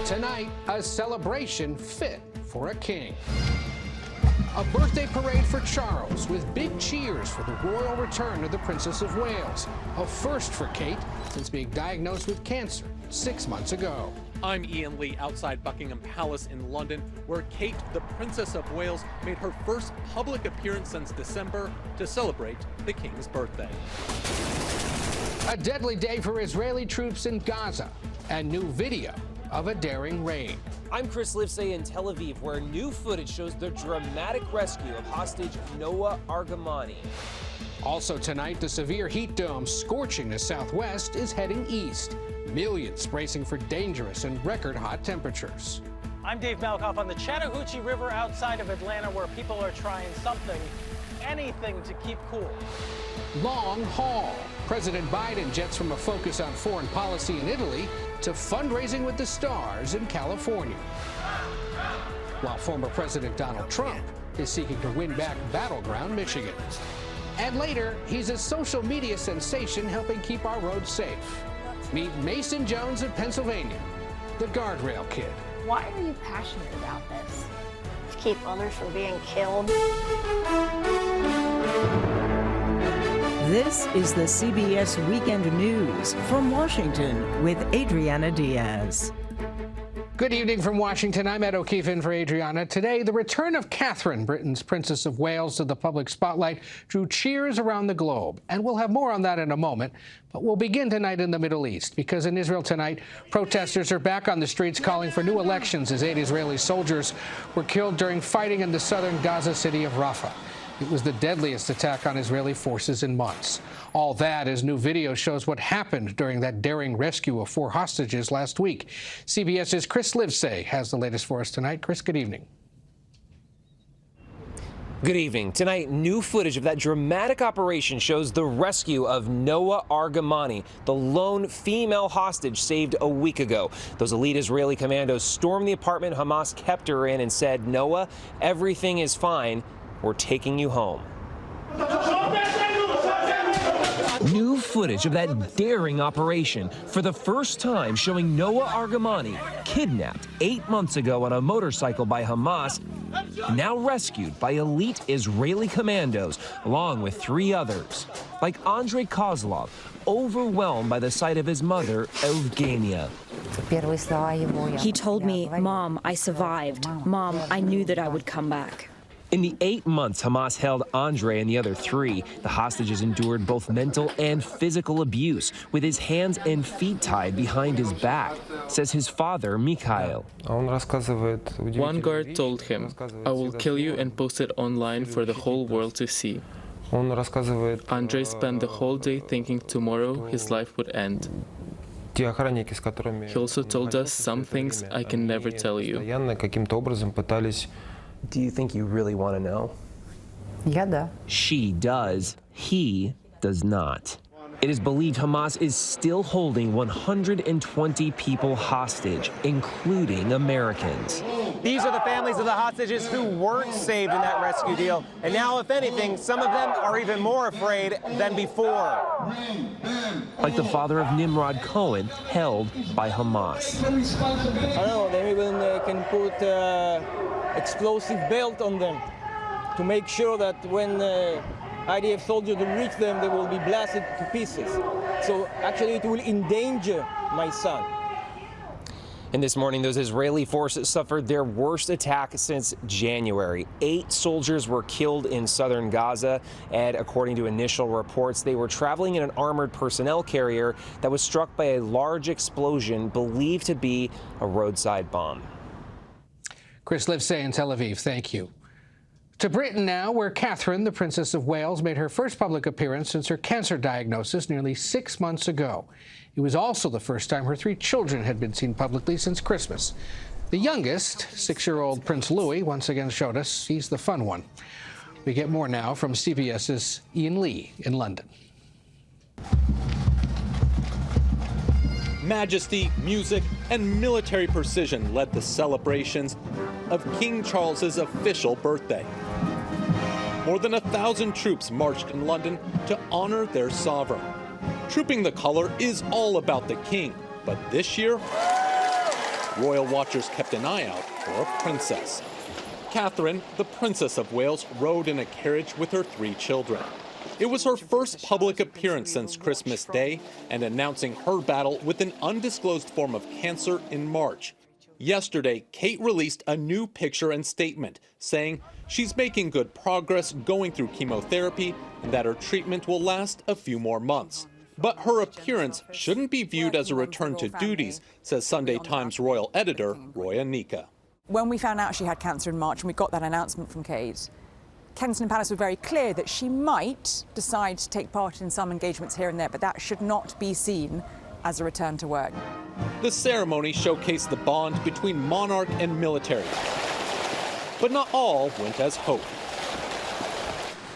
Tonight, a celebration fit for a king. A birthday parade for Charles with big cheers for the royal return of the Princess of Wales. A first for Kate since being diagnosed with cancer 6 months ago. I'm Ian Lee outside Buckingham Palace in London, where Kate, the Princess of Wales, made her first public appearance since December to celebrate the King's birthday. A deadly day for Israeli troops in Gaza and new video of a daring raid. I'm Chris Livesay in Tel Aviv, where new footage shows the dramatic rescue of hostage Noah Argamani. Also tonight, the severe heat dome scorching the southwest is heading east. Millions bracing for dangerous and record-hot temperatures. I'm Dave Malkoff on the Chattahoochee River outside of Atlanta, where people are trying something, anything to keep cool. Long haul. President Biden jets from a focus on foreign policy in Italy to fundraising with the stars in California. While former President Donald Trump is seeking to win back battleground Michigan. And later, he's a social media sensation helping keep our roads safe. Meet Mason Jones of Pennsylvania, the guardrail kid. Why are you passionate about this? To keep others from being killed. This is the CBS Weekend News from Washington with Adriana Diaz. Good evening from Washington. I'm Ed O'Keefe in for Adriana. Today, the return of Catherine, Britain's Princess of Wales, to the public spotlight drew cheers around the globe. And we'll have more on that in a moment. But we'll begin tonight in the Middle East, because in Israel tonight, protesters are back on the streets calling for new elections as 8 Israeli soldiers were killed during fighting in the southern Gaza city of Rafah. It was the deadliest attack on Israeli forces in months. All that as new video shows what happened during that daring rescue of 4 hostages last week. CBS's Chris Livesay has the latest for us tonight. Chris, good evening. Good evening. Tonight, new footage of that dramatic operation shows the rescue of Noah Argamani, the lone female hostage saved a week ago. Those elite Israeli commandos stormed the apartment Hamas kept her in and said, "Noah, everything is fine. We're taking you home." New footage of that daring operation, for the first time showing Noah Argamani, kidnapped 8 months ago on a motorcycle by Hamas, now rescued by elite Israeli commandos, along with 3 others. Like Andrei Kozlov, overwhelmed by the sight of his mother, Evgenia. He told me, "Mom, I survived. Mom, I knew that I would come back." In the 8 months Hamas held Andrei and the other 3, the hostages endured both mental and physical abuse, with his hands and feet tied behind his back, says his father, Mikhail. One guard told him, "I will kill you and post it online for the whole world to see." Andrei spent the whole day thinking tomorrow his life would end. He also told us some things I can never tell you. Do you think you really want to know? She does. He does not. It is believed Hamas is still holding 120 people hostage, including Americans. These are the families of the hostages who weren't saved in that rescue deal. And now, if anything, some of them are even more afraid than before. Like the father of Nimrod Cohen, held by Hamas. I don't know, they even can put explosive belt on them to make sure that when IDF soldiers reach them, they will be blasted to pieces. So actually it will endanger my son. And this morning, those Israeli forces suffered their worst attack since January. 8 soldiers were killed in southern Gaza, and according to initial reports, they were traveling in an armored personnel carrier that was struck by a large explosion believed to be a roadside bomb. Chris Livesay in Tel Aviv, thank you. To Britain now, where Catherine, the Princess of Wales, made her first public appearance since her cancer diagnosis nearly 6 months ago. It was also the first time her 3 children had been seen publicly since Christmas. The youngest, 6-year-old Prince Louis, once again showed us he's the fun one. We get more now from CBS's Ian Lee in London. Majesty, music, and military precision led the celebrations of King Charles's official birthday. More than 1,000 troops marched in London to honor their sovereign. Trooping the color is all about the king, but this year, royal watchers kept an eye out for a princess. Catherine, the Princess of Wales, rode in a carriage with her 3 children. It was her first public appearance since Christmas Day and announcing her battle with an undisclosed form of cancer in March. Yesterday, Kate released a new picture and statement saying she's making good progress going through chemotherapy and that her treatment will last a few more months. But her appearance shouldn't be viewed as a return to duties, says Sunday Times royal editor Roy Anika. When we found out she had cancer in March and we got that announcement from Kate, Kensington Palace were very clear that she might decide to take part in some engagements here and there, but that should not be seen as a return to work. The ceremony showcased the bond between monarch and military. But not all went as hoped.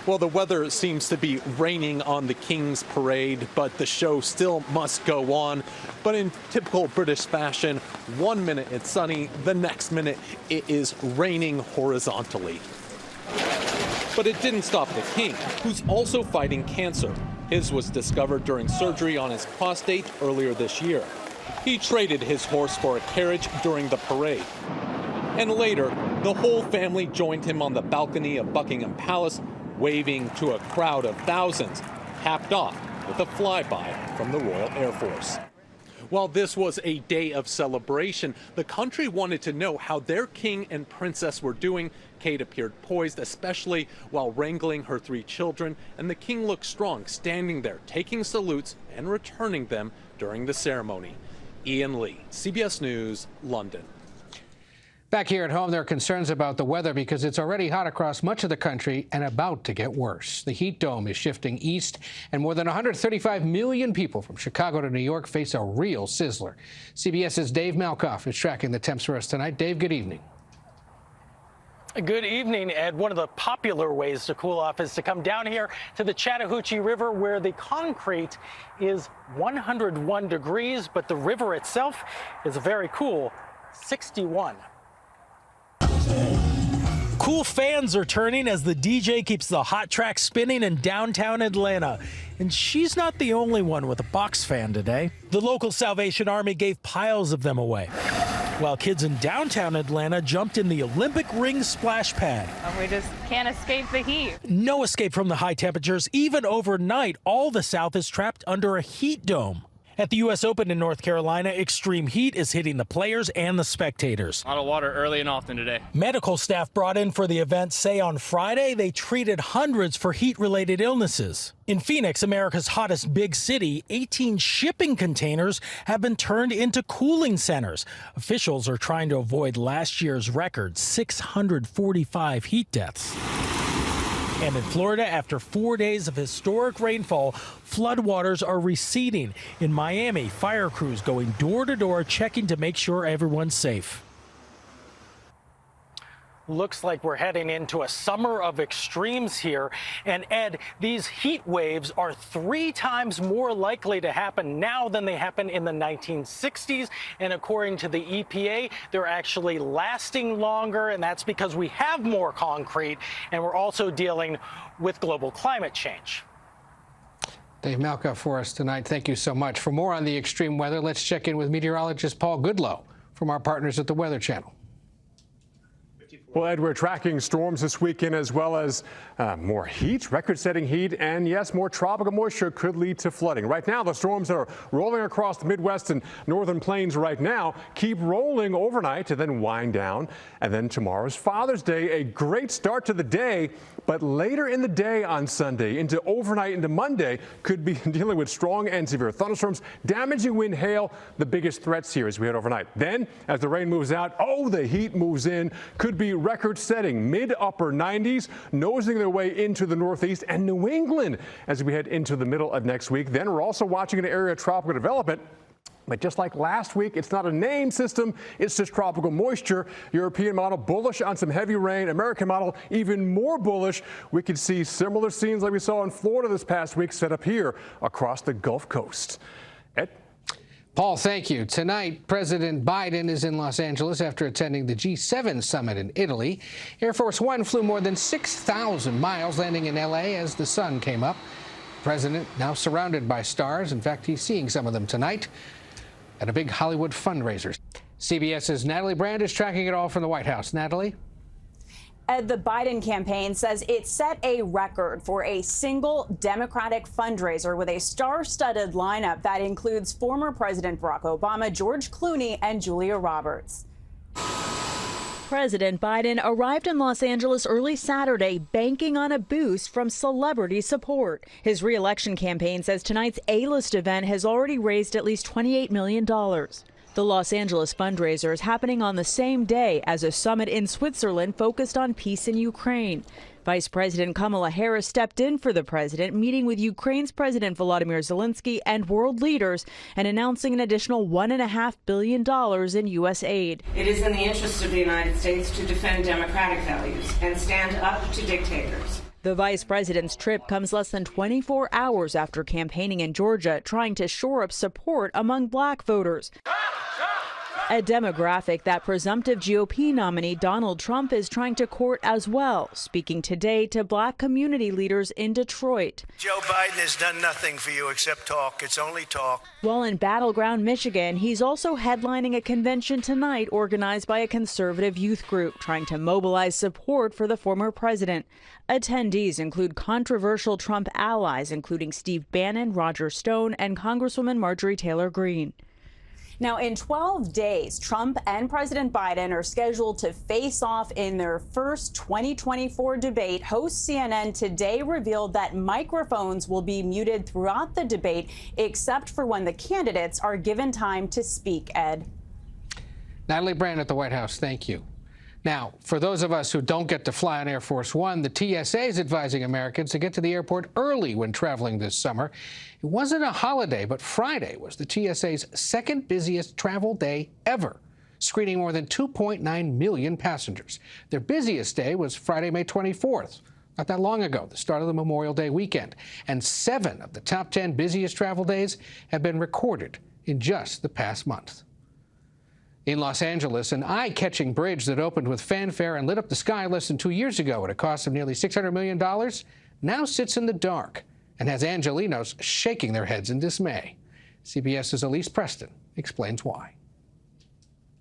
Well, the weather seems to be raining on the King's Parade, but the show still must go on. But in typical British fashion, 1 minute it's sunny, the next minute it is raining horizontally. But it didn't stop the King, who's also fighting cancer. His was discovered during surgery on his prostate earlier this year. He traded his horse for a carriage during the parade. And later, the whole family joined him on the balcony of Buckingham Palace, waving to a crowd of thousands, capped off with a flyby from the Royal Air Force. While this was a day of celebration, the country wanted to know how their king and princess were doing. Kate appeared poised, especially while wrangling her 3 children, and the king looked strong, standing there, taking salutes and returning them during the ceremony. Ian Lee, CBS News, London. Back here at home, there are concerns about the weather because it's already hot across much of the country and about to get worse. The heat dome is shifting east, and more than 135 million people from Chicago to New York face a real sizzler. CBS's Dave Malkoff is tracking the temps for us tonight. Dave, good evening. Good evening, Ed. One of the popular ways to cool off is to come down here to the Chattahoochee River, where the concrete is 101 degrees, but the river itself is a very cool 61. Cool fans are turning as the DJ keeps the hot track spinning in downtown Atlanta. And she's not the only one with a box fan today. The local Salvation Army gave piles of them away, while kids in downtown Atlanta jumped in the Olympic ring splash pad. We just can't escape the heat. No escape from the high temperatures. Even overnight, all the South is trapped under a heat dome. At the U.S. Open in North Carolina, extreme heat is hitting the players and the spectators. A lot of water early and often today. Medical staff brought in for the event say on Friday they treated hundreds for heat-related illnesses. In Phoenix, America's hottest big city, 18 shipping containers have been turned into cooling centers. Officials are trying to avoid last year's record, 645 heat deaths. And in Florida, after 4 days of historic rainfall, floodwaters are receding. In Miami, fire crews going door to door checking to make sure everyone's safe. Looks like we're heading into a summer of extremes here. And Ed, these heat waves are 3 times more likely to happen now than they happened in the 1960s. And according to the EPA, they're actually lasting longer. And that's because we have more concrete and we're also dealing with global climate change. Dave Malkoff for us tonight. Thank you so much. For more on the extreme weather, let's check in with meteorologist Paul Goodloe from our partners at the Weather Channel. Well, Ed, we're tracking storms this weekend as well as more heat, record-setting heat, and yes, more tropical moisture could lead to flooding. Right now, the storms that are rolling across the Midwest and northern plains right now keep rolling overnight and then wind down. And then tomorrow's Father's Day, a great start to the day, but later in the day on Sunday into overnight into Monday could be dealing with strong and severe thunderstorms, damaging wind, hail, the biggest threats here as we head overnight. Then, as the rain moves out, the heat moves in, could be record-setting mid-upper 90s, nosing their way into the Northeast and New England as we head into the middle of next week. Then we're also watching an area of tropical development. But just like last week, it's not a named system, it's just tropical moisture. European model bullish on some heavy rain. American model even more bullish. We could see similar scenes like we saw in Florida this past week set up here across the Gulf Coast. Ed? Paul, thank you. Tonight, President Biden is in Los Angeles after attending the G7 summit in Italy. Air Force One flew more than 6,000 miles, landing in L.A. as the sun came up. The president now surrounded by stars. In fact, he's seeing some of them tonight at a big Hollywood fundraiser. CBS's Natalie Brand is tracking it all from the White House. Natalie? The Biden campaign says it set a record for a single Democratic fundraiser with a star-studded lineup that includes former President Barack Obama, George Clooney, and Julia Roberts. President Biden arrived in Los Angeles early Saturday, banking on a boost from celebrity support. His re-election campaign says tonight's A-list event has already raised at least $28 million. The Los Angeles fundraiser is happening on the same day as a summit in Switzerland focused on peace in Ukraine. Vice President Kamala Harris stepped in for the president, meeting with Ukraine's President Volodymyr Zelensky and world leaders and announcing an additional $1.5 billion in U.S. aid. It is in the interest of the United States to defend democratic values and stand up to dictators. The vice president's trip comes less than 24 hours after campaigning in Georgia, trying to shore up support among black voters. A demographic that presumptive GOP nominee Donald Trump is trying to court as well, speaking today to black community leaders in Detroit. Joe Biden has done nothing for you except talk. It's only talk. While in battleground Michigan, he's also headlining a convention tonight organized by a conservative youth group trying to mobilize support for the former president. Attendees include controversial Trump allies, including Steve Bannon, Roger Stone, and Congresswoman Marjorie Taylor Greene. Now, in 12 days, Trump and President Biden are scheduled to face off in their first 2024 debate. Host CNN today revealed that microphones will be muted throughout the debate, except for when the candidates are given time to speak, Ed. Natalie Brand at the White House, thank you. Now, for those of us who don't get to fly on Air Force One, the TSA is advising Americans to get to the airport early when traveling this summer. It wasn't a holiday, but Friday was the TSA's second busiest travel day ever, screening more than 2.9 million passengers. Their busiest day was Friday, May 24th, not that long ago, the start of the Memorial Day weekend. And 7 of the top 10 busiest travel days have been recorded in just the past month. In Los Angeles, an eye-catching bridge that opened with fanfare and lit up the sky less than 2 years ago at a cost of nearly $600 million now sits in the dark and has Angelenos shaking their heads in dismay. CBS's Elise Preston explains why.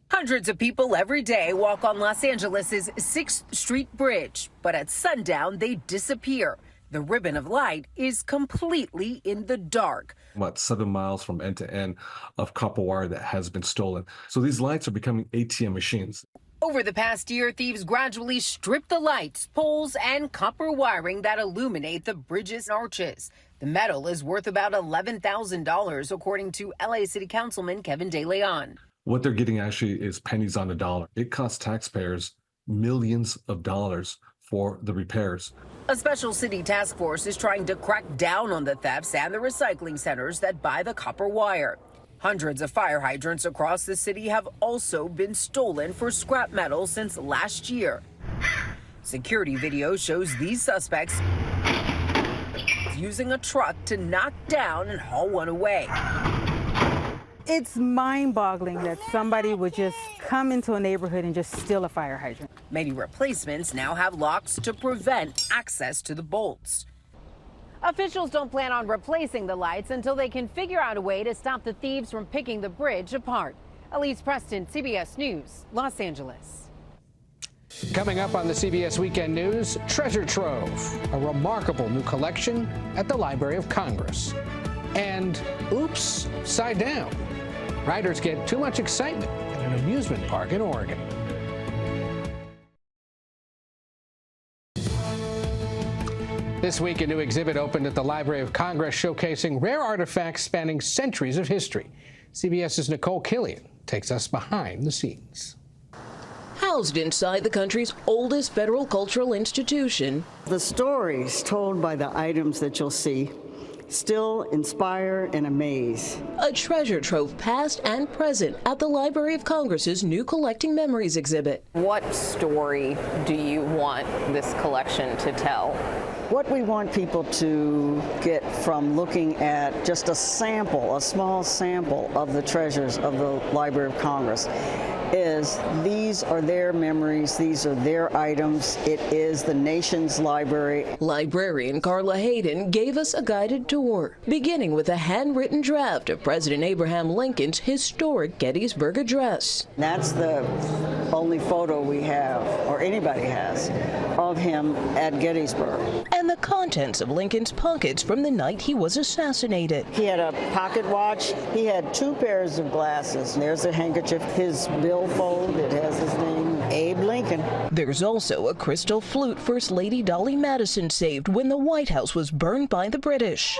Hundreds of people every day walk on Los Angeles' 6th Street Bridge, but at sundown they disappear. The ribbon of light is completely in the dark. About 7 miles from end to end of copper wire that has been stolen. So these lights are becoming ATM machines. Over the past year, thieves gradually stripped the lights, poles, and copper wiring that illuminate the bridge's arches. The metal is worth about $11,000, according to LA City Councilman Kevin De Leon. What they're getting actually is pennies on the dollar. It costs taxpayers millions of dollars for the repairs. A special city task force is trying to crack down on the thefts and the recycling centers that buy the copper wire. Hundreds of fire hydrants across the city have also been stolen for scrap metal since last year. Security video shows these suspects using a truck to knock down and haul one away. It's mind-boggling that somebody would just come into a neighborhood and just steal a fire hydrant. Many replacements now have locks to prevent access to the bolts. Officials don't plan on replacing the lights until they can figure out a way to stop the thieves from picking the bridge apart. Elise Preston, CBS News, Los Angeles. Coming up on the CBS Weekend News, Treasure Trove, a remarkable new collection at the Library of Congress. And oops, side down. Riders get too much excitement at an amusement park in Oregon. This week, a new exhibit opened at the Library of Congress showcasing rare artifacts spanning centuries of history. CBS's Nicole Killian takes us behind the scenes. Housed inside the country's oldest federal cultural institution, the stories told by the items that you'll see still inspire and amaze. A treasure trove past and present at the Library of Congress's new Collecting Memories exhibit. What story do you want this collection to tell? What we want people to get from looking at just a sample, a small sample of the treasures of the Library of Congress is these are their memories, these are their items, it is the nation's library. Librarian Carla Hayden gave us a guided tour tour, beginning with a handwritten draft of President Abraham Lincoln's historic Gettysburg Address. That's the only photo we have, or anybody has, of him at Gettysburg. And the contents of Lincoln's pockets from the night he was assassinated. He had a pocket watch. He had 2 pairs of glasses. There's a handkerchief. His billfold, it has his name, Abe Lincoln. There's also a crystal flute First Lady Dolly Madison saved when the White House was burned by the British.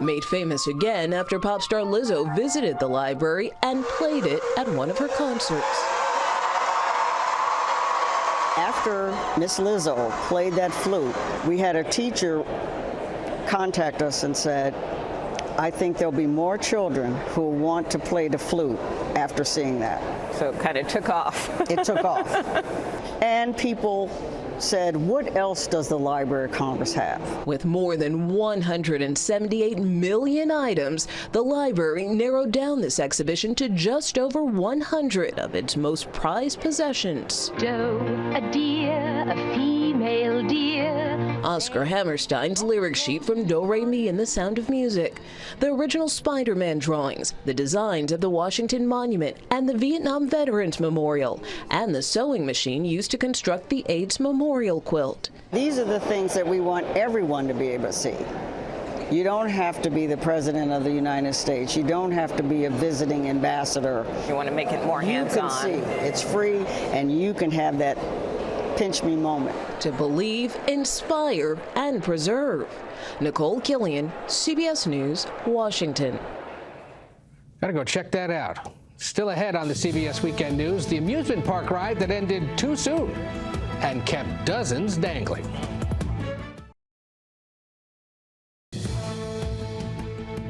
Made famous again after pop star Lizzo visited the library and played it at one of her concerts. After Miss Lizzo played that flute, we had a teacher contact us and said, I think there'll be more children who want to play the flute after seeing that. So it kind of took off. It took off. And people said, what else does the Library of Congress have? With more than 178 million items, the library narrowed down this exhibition to just over 100 of its most prized possessions. Doe, a deer, a female deer. Oscar Hammerstein's lyric sheet from Do Re Mi and the Sound of Music, the original Spider-Man drawings, the designs of the Washington Monument and the Vietnam Veterans Memorial, and the sewing machine used to construct the AIDS Memorial quilt. These are the things that we want everyone to be able to see. You don't have to be the President of the United States. You don't have to be a visiting ambassador. You want to make it more hands-on. You can see. It's free, and you can have that pinch me moment. To believe, inspire, and preserve. Nicole Killian, CBS News, Washington. Gotta go check that out. Still ahead on the CBS Weekend News, the amusement park ride that ended too soon and kept dozens dangling.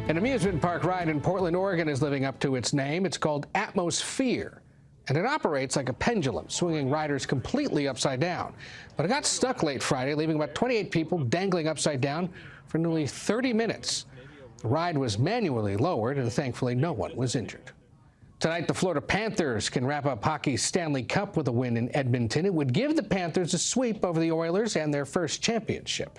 An amusement park ride in Portland, Oregon is living up to its name. It's called Atmosphere, and it operates like a pendulum, swinging riders completely upside down. But it got stuck late Friday, leaving about 28 people dangling upside down for nearly 30 minutes. The ride was manually lowered, and thankfully no one was injured. Tonight, the Florida Panthers can wrap up hockey's Stanley Cup with a win in Edmonton. It would give the Panthers a sweep over the Oilers and their first championship.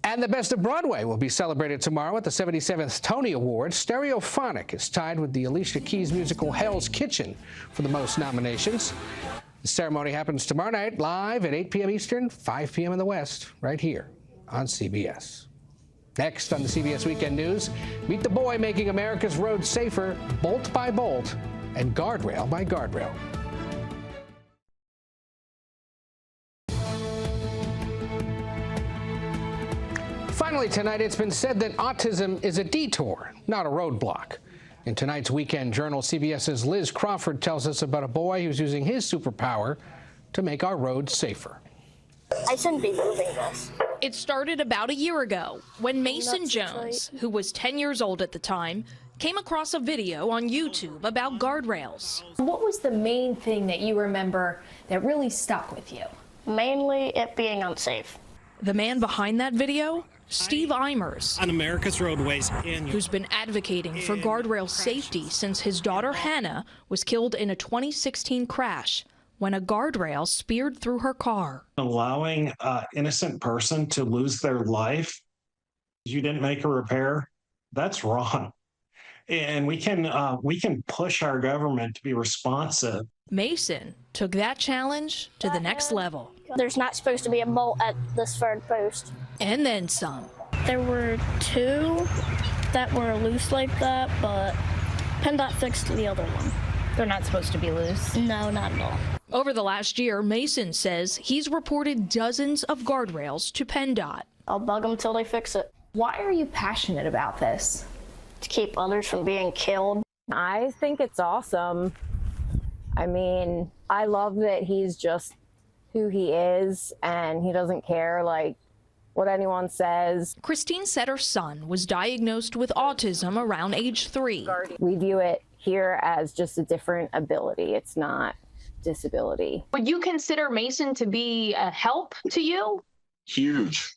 And the Best of Broadway will be celebrated tomorrow at the 77th Tony Awards. Stereophonic is tied with the Alicia Keys musical Hell's Kitchen for the most nominations. The ceremony happens tomorrow night live at 8 p.m. Eastern, 5 p.m. in the West, right here on CBS. Next on the CBS Weekend News, meet the boy making America's roads safer, bolt by bolt and guardrail by guardrail. Finally tonight, it's been said that autism is a detour, not a roadblock. In tonight's Weekend Journal, CBS's Liz Crawford tells us about a boy who's using his superpower to make our roads safer. I shouldn't be moving this. It started about a year ago when Mason Jones, who was 10 years old at the time, came across a video on YouTube about guardrails. What was the main thing that you remember that really stuck with you? Mainly it being unsafe. The man behind that video? Steve Eimers, on America's roadways, who's been advocating for guardrail safety since his daughter Hannah was killed in a 2016 crash when a guardrail speared through her car. Allowing an innocent person to lose their life, you didn't make a repair, that's wrong. And we can push our government to be responsive. Mason took that challenge to the next level. There's not supposed to be a bolt at this third post. And then some. There were 2 that were loose like that, but PennDOT fixed the other one. They're not supposed to be loose? No, not at all. Over the last year, Mason says he's reported dozens of guardrails to PennDOT. I'll bug them till they fix it. Why are you passionate about this? To keep others from being killed. I think it's awesome. I mean, I love that he's just who he is and he doesn't care like what anyone says. Christine said her son was diagnosed with autism around age 3. We view it here as just a different ability. It's not disability. Would you consider Mason to be a help to you? Huge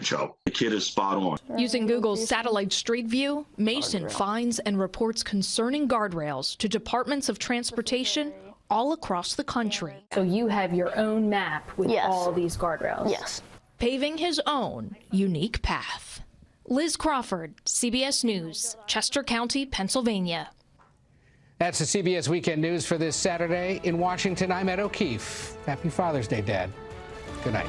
help. The kid is spot on. Using Google's satellite street view, Mason finds and reports concerning guardrails to departments of transportation all across the country. So you have your own map with Yes. all these guardrails? Yes. paving his own unique path. Liz Crawford, CBS News, Chester County, Pennsylvania. That's the CBS Weekend News for this Saturday. In Washington, I'm Ed O'Keefe. Happy Father's Day, Dad. Good night.